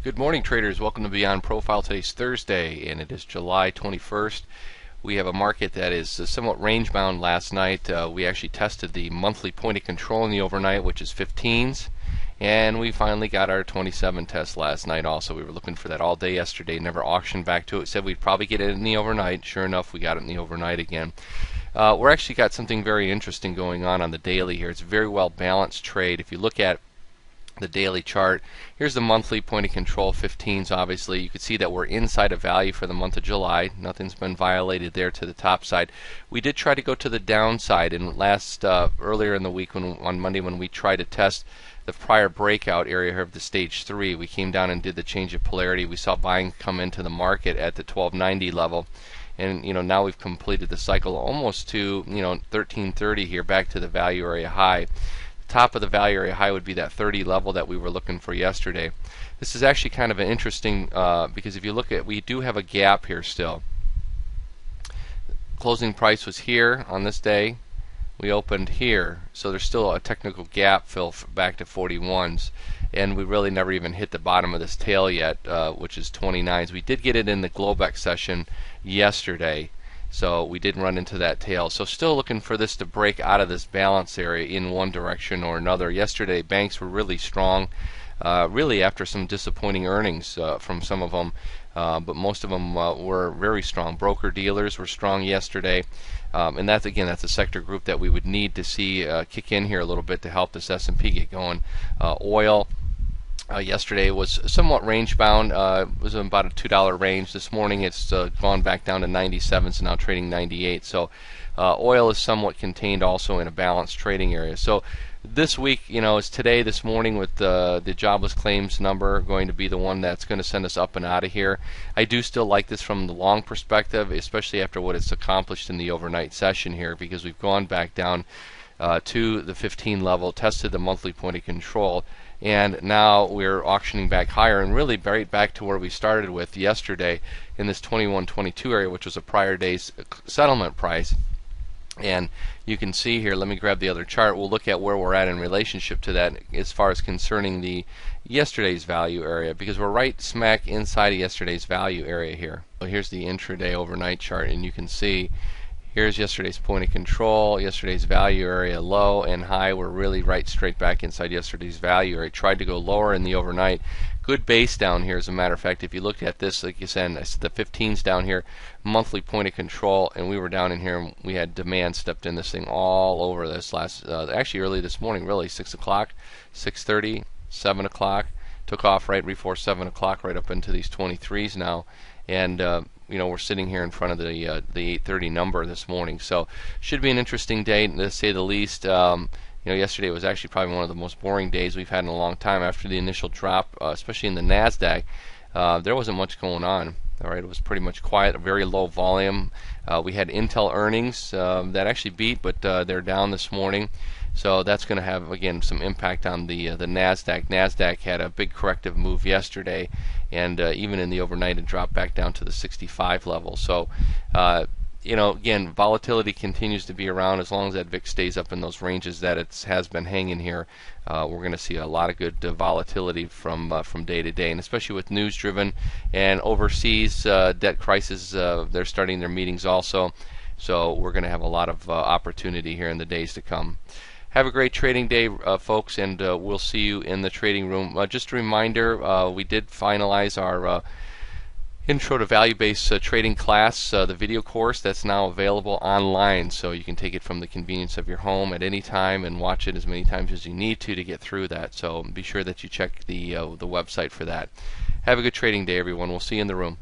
Good morning, traders. Welcome to Beyond Profile. Today's Thursday, and it is July 21st. We have a market that is somewhat range-bound last night. We actually tested the monthly point of control in the overnight, which is 15s, and we finally got our 27 test last night also. We were looking for that all day yesterday, never auctioned back to it. Said we'd probably get it in the overnight. Sure enough, we got it in the overnight again. We're actually got something very interesting going on the daily here. It's a very well balanced trade. If you look at the daily chart, here's the monthly point of control 15s. Obviously you can see that we're inside of value for the month of July. Nothing's been violated there to the top side. We did try to go to the downside, and earlier in the week on Monday when we tried to test the prior breakout area here of the stage 3, we came down and did the change of polarity. We saw buying come into the market at the 1290 level, and now we've completed the cycle almost to 1330 here, back to the value area high. Top of the value area high would be that 30 level that we were looking for yesterday. This is actually kind of an interesting because if you look at, we do have a gap here still. Closing price was here on this day. We opened here, so there's still a technical gap fill back to 41s, and we really never even hit the bottom of this tail yet, which is 29s. We did get it in the Globex session yesterday, so we did run into that tail. So still looking for this to break out of this balance area in one direction or another. Yesterday banks were really strong, really after some disappointing earnings from some of them, but most of them were very strong. Broker dealers were strong yesterday, and that's a sector group that we would need to see kick in here a little bit to help this S&P get going. Oil yesterday was somewhat range bound. It was about a $2 range. This morning it's gone back down to 97, so now trading 98. So oil is somewhat contained also in a balanced trading area. So this week, is today, this morning, with the jobless claims number going to be the one that's going to send us up and out of here. I do still like this from the long perspective, especially after what it's accomplished in the overnight session here, because we've gone back down to the 15 level, tested the monthly point of control, and now we're auctioning back higher and really right back to where we started with yesterday in this 2122 area, which was a prior day's settlement price. And you can see here, let me grab the other chart, we'll look at where we're at in relationship to that as far as concerning the yesterday's value area, because we're right smack inside of yesterday's value area here. So here's the intraday overnight chart, and you can see here's yesterday's point of control, yesterday's value area low and high. We're really right straight back inside yesterday's value area. Tried to go lower in the overnight. Good base down here, as a matter of fact. If you look at this, like you said, the 15s down here, monthly point of control, and we were down in here and we had demand stepped in this thing all over this actually early this morning, really, 6 o'clock, 6:30, 7 o'clock. Took off right before 7 o'clock, right up into these 23s now. And we're sitting here in front of the 830 number this morning, so should be an interesting day to say the least. Yesterday was actually probably one of the most boring days we've had in a long time. After the initial drop, especially in the Nasdaq, there wasn't much going on. All right, it was pretty much quiet, very low volume. We had Intel earnings that actually beat, but they're down this morning. So that's going to have, again, some impact on the Nasdaq. Nasdaq had a big corrective move yesterday, and even in the overnight it dropped back down to the 65 level. So again, volatility continues to be around. As long as that VIX stays up in those ranges that it has been hanging here, we're going to see a lot of good volatility from day to day, and especially with news driven and overseas debt crisis. They're starting their meetings also, so we're going to have a lot of opportunity here in the days to come. Have a great trading day, folks, and we'll see you in the trading room. Just a reminder, we did finalize our Intro to Value-Based Trading class, the video course that's now available online, so you can take it from the convenience of your home at any time and watch it as many times as you need to get through that. So be sure that you check the website for that. Have a good trading day, everyone. We'll see you in the room.